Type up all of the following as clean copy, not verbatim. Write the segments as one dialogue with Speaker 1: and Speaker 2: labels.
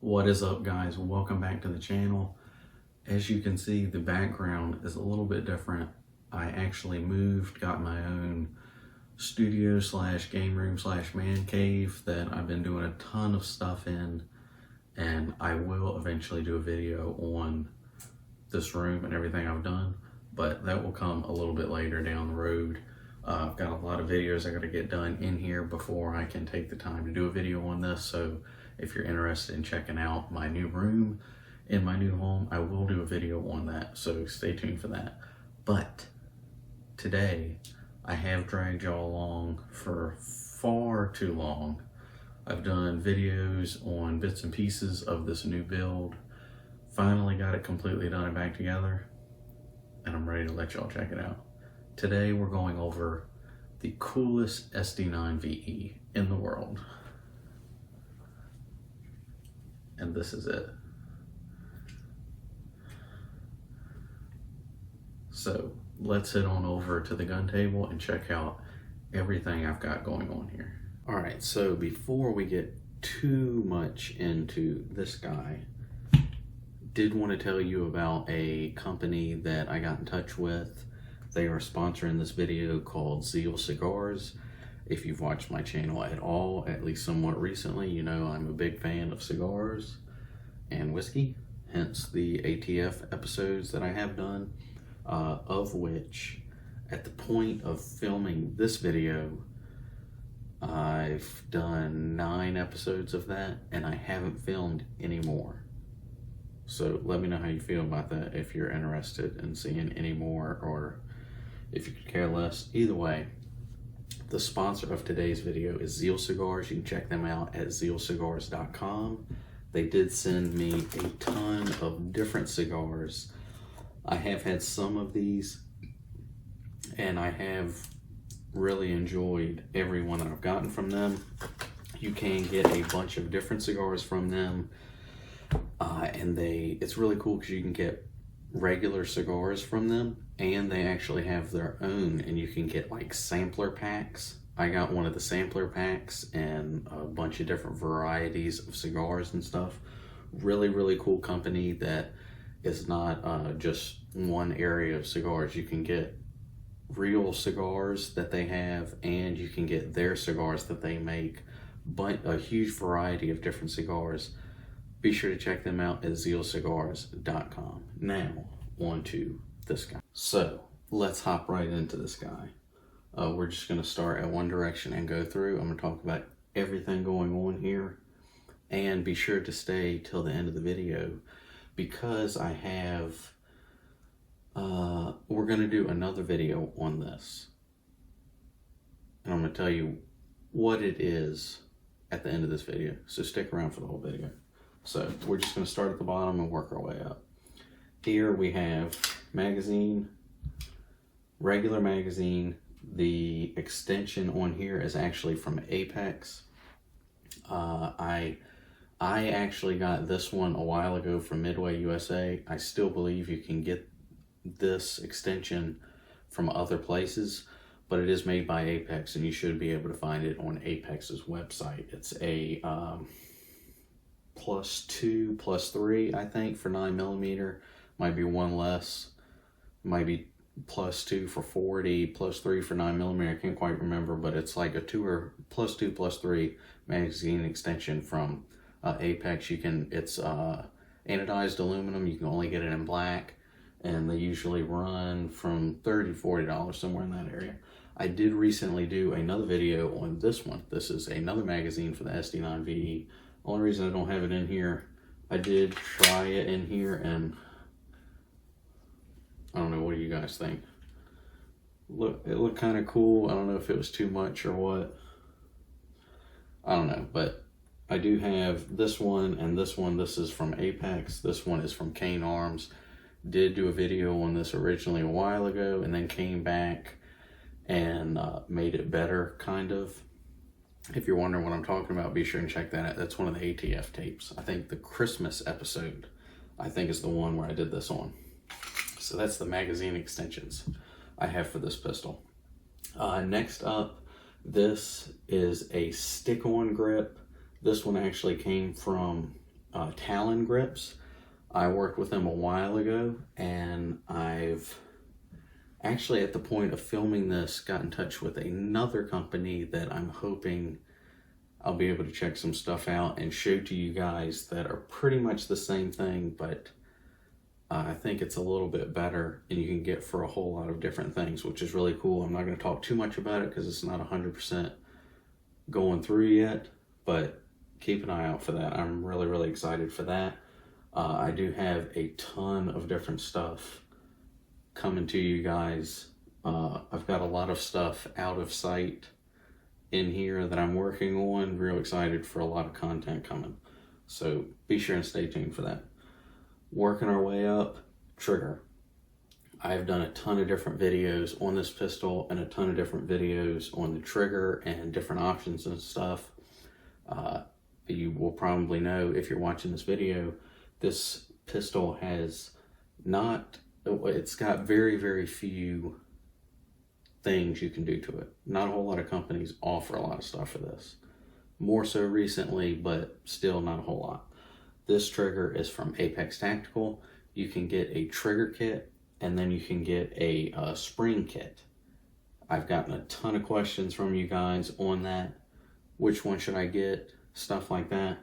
Speaker 1: What is up, guys? Welcome back to the channel. As you can see, the background is a little bit different. I actually moved, got my own studio slash game room slash man cave that I've been doing a ton of stuff in, and I will eventually do a video on this room and everything I've done, but that will come a little bit later down the road. I've got a lot of videos I got to get done in here before I can take the time to do a video on this. So if you're interested in checking out my new room in my new home, I will do a video on that, so stay tuned for that. But today I have dragged y'all along for far too long. I've done videos on bits and pieces of this new build, finally got it completely done and back together, and I'm ready to let y'all check it out. Today we're going over the coolest SD9VE in the world. And this is it. So let's head on over to the gun table and check out everything I've got going on here. All right, so before we get too much into this guy, did want to tell you about a company that I got in touch with. They are sponsoring this video called Zeal Cigars. If you've watched my channel at all, at least somewhat recently, you know I'm a big fan of cigars and whiskey, hence the ATF episodes that I have done, of which at the point of filming this video, I've done 9 episodes of that and I haven't filmed any more. So let me know how you feel about that, if you're interested in seeing any more or if you could care less. Either way, the sponsor of today's video is Zeal Cigars. You can check them out at zealcigars.com. They did send me a ton of different cigars. I have had some of these and I have really enjoyed every one that I've gotten from them. You can get a bunch of different cigars from them, and it's really cool because you can get regular cigars from them and they actually have their own, and you can get like sampler packs. I got one of the sampler packs and a bunch of different varieties of cigars and stuff. Really cool company that is not just one area of cigars. You can get real cigars that they have, and you can get their cigars that they make, but a huge variety of different cigars. Be sure to check them out at zealcigars.com. Now, on to this guy. So, let's hop right into this guy. We're just going to start at one direction and go through. I'm going to talk about everything going on here. And be sure to stay till the end of the video, because I have, we're going to do another video on this. And I'm going to tell you what it is at the end of this video. So stick around for the whole video. So we're just going to start at the bottom and work our way up. Here we have magazine, regular magazine. The extension on here is actually from Apex. I actually got this one a while ago from Midway USA. I still believe you can get this extension from other places, but it is made by Apex and you should be able to find it on Apex's website. It's a +2, +3, I think, for 9mm. Might be one less. Might be +2 for 40, +3 for 9mm. I can't quite remember, but it's like a +2, +3 magazine extension from Apex. It's anodized aluminum. You can only get it in black, and they usually run from $30 to $40, somewhere in that area. I did recently do another video on this one. This is another magazine for the SD9VE. Only reason I don't have it in here, I did try it in here, and I don't know, what do you guys think? Look, it looked kind of cool. I don't know if it was too much or what. I don't know, but I do have this one and this one. This is from Apex. This one is from Cane Arms. Did do a video on this originally a while ago, and then came back and made it better, kind of. If you're wondering what I'm talking about, be sure and check that out. That's one of the ATF tapes. I think the Christmas episode, I think, is the one where I did this on. So that's the magazine extensions I have for this pistol. Next up, this is a stick-on grip. This one actually came from Talon grips. I worked with them a while ago, and I've actually, at the point of filming this, got in touch with another company that I'm hoping I'll be able to check some stuff out and show to you guys that are pretty much the same thing, but I think it's a little bit better, and you can get for a whole lot of different things, which is really cool. I'm not going to talk too much about it because it's not 100% going through yet, but keep an eye out for that. I'm really, really excited for that. I do have a ton of different stuff coming to you guys. I've got a lot of stuff out of sight in here that I'm working on. Real excited for a lot of content coming. So be sure and stay tuned for that. Working our way up, trigger. I've done a ton of different videos on this pistol and a ton of different videos on the trigger and different options and stuff. You will probably know if you're watching this video, this pistol has it's got very, very few things you can do to it. Not a whole lot of companies offer a lot of stuff for this. More so recently, but still not a whole lot. This trigger is from Apex Tactical. You can get a trigger kit, and then you can get a spring kit. I've gotten a ton of questions from you guys on that. Which one should I get? Stuff like that.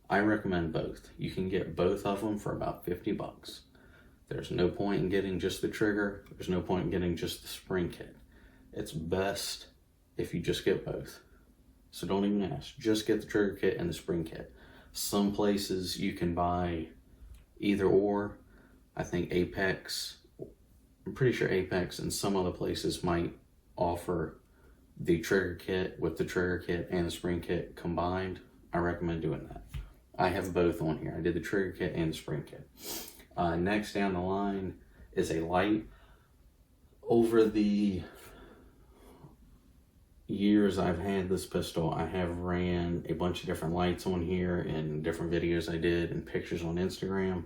Speaker 1: I recommend both. You can get both of them for about 50 bucks. There's no point in getting just the trigger. There's no point in getting just the spring kit. It's best if you just get both. So don't even ask. Just get the trigger kit and the spring kit. Some places you can buy either or. I think Apex, I'm pretty sure Apex and some other places might offer the trigger kit with the trigger kit and the spring kit combined. I recommend doing that. I have both on here. I did the trigger kit and the spring kit. Next down the line is a light. Over the years I've had this pistol, I have ran a bunch of different lights on here in different videos I did and pictures on Instagram.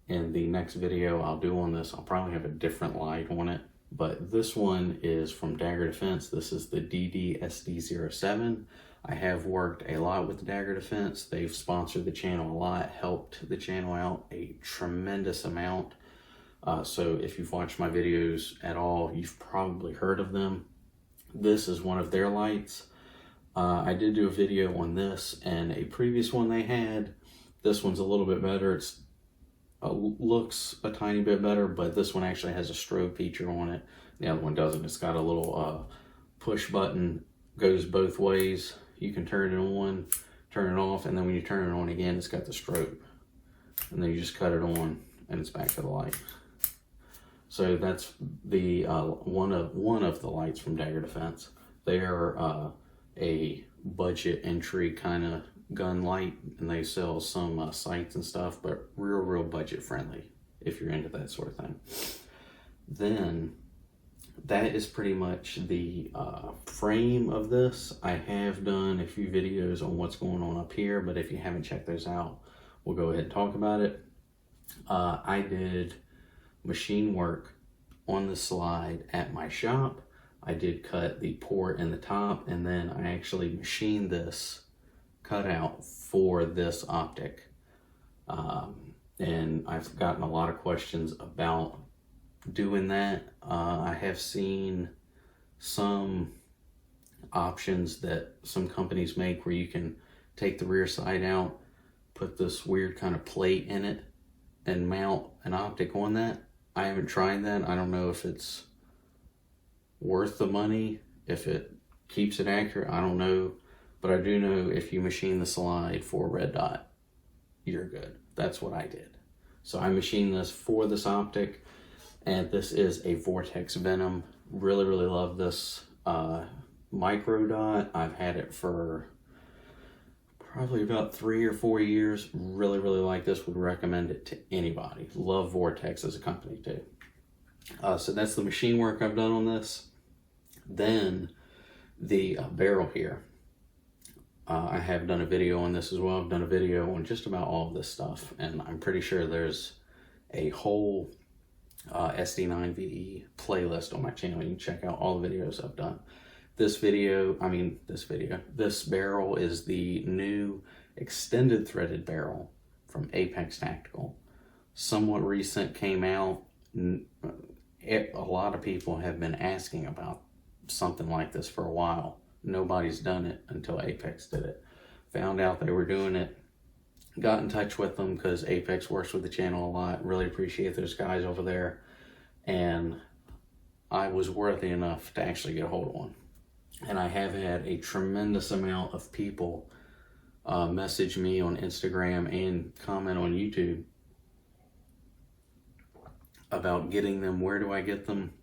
Speaker 1: In the next video I'll do on this, I'll probably have a different light on it, but this one is from Dagger Defense. This is the DD-SD07. I have worked a lot with Dagger Defense. They've sponsored the channel a lot, helped the channel out a tremendous amount. So if you've watched my videos at all, you've probably heard of them. This is one of their lights. I did do a video on this and a previous one they had. This one's a little bit better. It's looks a tiny bit better, but this one actually has a strobe feature on it. The other one doesn't. It's got a little push button, goes both ways. You can turn it on, turn it off, and then when you turn it on again, it's got the strobe. And then you just cut it on, and it's back to the light. So that's the one of the lights from Dagger Defense. They are a budget entry kind of gun light, and they sell some sights and stuff, but real budget friendly if you're into that sort of thing. Then that is pretty much the frame of this. I have done a few videos on what's going on up here, but if you haven't checked those out, we'll go ahead and talk about it. I did machine work on the slide at my shop. I did cut the port in the top, and then I actually machined this cutout for this optic. And I've gotten a lot of questions about doing that. I have seen some options that some companies make where you can take the rear side out, put this weird kind of plate in it, and mount an optic on that. I haven't tried that. I don't know if it's worth the money, if it keeps it accurate, I don't know. But I do know if you machine the slide for a red dot, you're good. That's what I did. So I machined this for this optic, and this is a Vortex Venom. Really love this micro dot. I've had it for probably about 3 or 4 years. Really like this. Would recommend it to anybody. Love Vortex as a company too. So that's the machine work I've done on this. Then the barrel here. I have done a video on this as well. I've done a video on just about all of this stuff, and I'm pretty sure there's a whole SD9VE playlist on my channel. You can check out all the videos I've done. This barrel is the new extended threaded barrel from Apex Tactical. Somewhat recent, came out. A lot of people have been asking about something like this for a while. Nobody's done it until Apex did it. Found out they were doing it. Got in touch with them because Apex works with the channel a lot. Really appreciate those guys over there. And I was worthy enough to actually get a hold of one. And I have had a tremendous amount of people message me on Instagram and comment on YouTube about getting them. Where do I get them?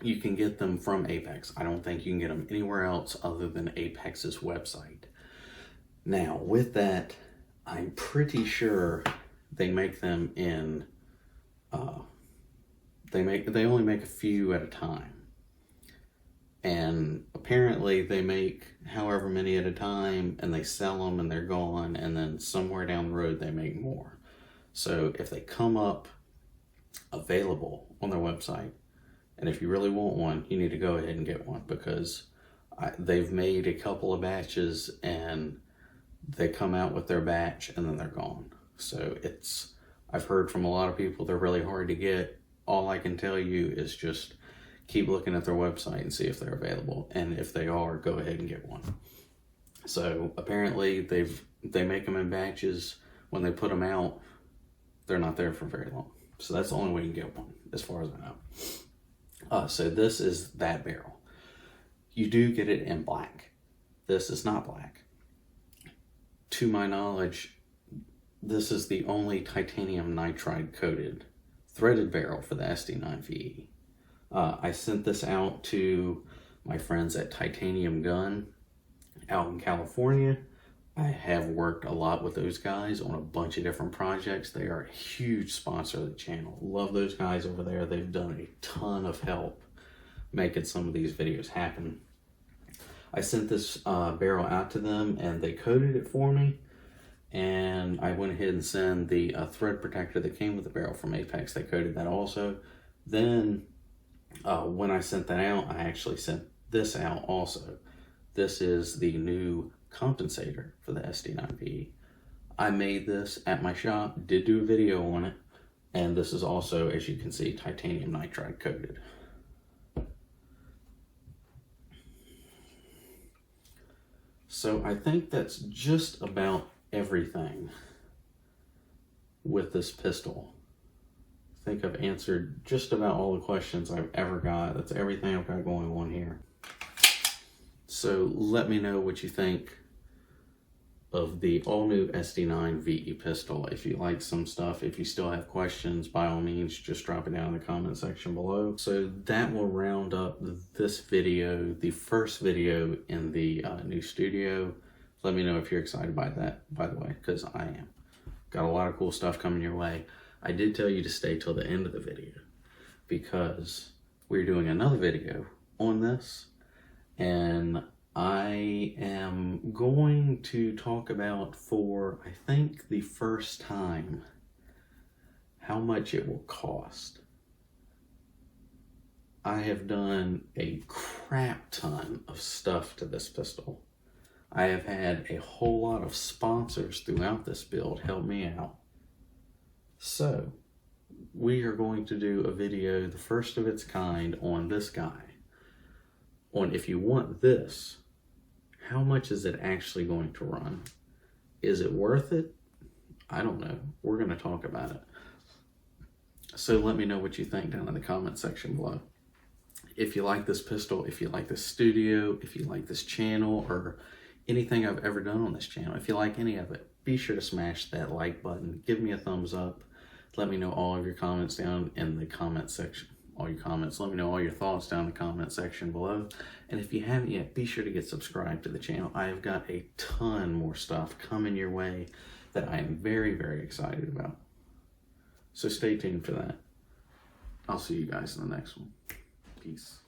Speaker 1: You can get them from Apex. I don't think you can get them anywhere else other than Apex's website. Now, with that, I'm pretty sure they make them in, they only make a few at a time. And apparently they make however many at a time, and they sell them and they're gone, and then somewhere down the road they make more. So if they come up available on their website, and if you really want one, you need to go ahead and get one, because they've made a couple of batches and they come out with their batch and then they're gone. So I've heard from a lot of people they're really hard to get. All I can tell you is just keep looking at their website and see if they're available. And if they are, go ahead and get one. So apparently they make them in batches. When they put them out, they're not there for very long. So that's the only way you can get one, as far as I know. So this is that barrel. You do get it in black. This is not black. To my knowledge, this is the only titanium nitride coated threaded barrel for the SD9VE. I sent this out to my friends at Titanium Gun out in California. I have worked a lot with those guys on a bunch of different projects. They are a huge sponsor of the channel. Love those guys over there. They've done a ton of help making some of these videos happen. I sent this barrel out to them and they coated it for me. And I went ahead and sent the thread protector that came with the barrel from Apex. They coated that also. Then when I sent that out, I actually sent this out also. This is the new compensator for the SD9VE. I made this at my shop, did do a video on it, and this is also, as you can see, titanium nitride coated. So I think that's just about everything with this pistol. I think I've answered just about all the questions I've ever got. That's everything I've got going on here. So let me know what you think of the all-new SD9VE pistol. If you like some stuff, if you still have questions, by all means, just drop it down in the comment section below. So that will round up this video, the first video in the new studio. Let me know if you're excited by that, by the way, because I am. Got a lot of cool stuff coming your way. I did tell you to stay till the end of the video because we're doing another video on this, and I am going to talk about, for I think the first time, how much it will cost. I have done a crap ton of stuff to this pistol. I have had a whole lot of sponsors throughout this build help me out. So, we are going to do a video, the first of its kind, on this guy. On, if you want this, how much is it actually going to run? Is it worth it? I don't know. We're going to talk about it. So let me know what you think down in the comment section below. If you like this pistol, if you like this studio, if you like this channel, or anything I've ever done on this channel, if you like any of it, be sure to smash that like button. Give me a thumbs up. Let me know all of your comments down in the comment section. All your comments. Let me know all your thoughts down in the comment section below. And if you haven't yet, be sure to get subscribed to the channel. I have got a ton more stuff coming your way that I am very, very excited about. So stay tuned for that. I'll see you guys in the next one. Peace.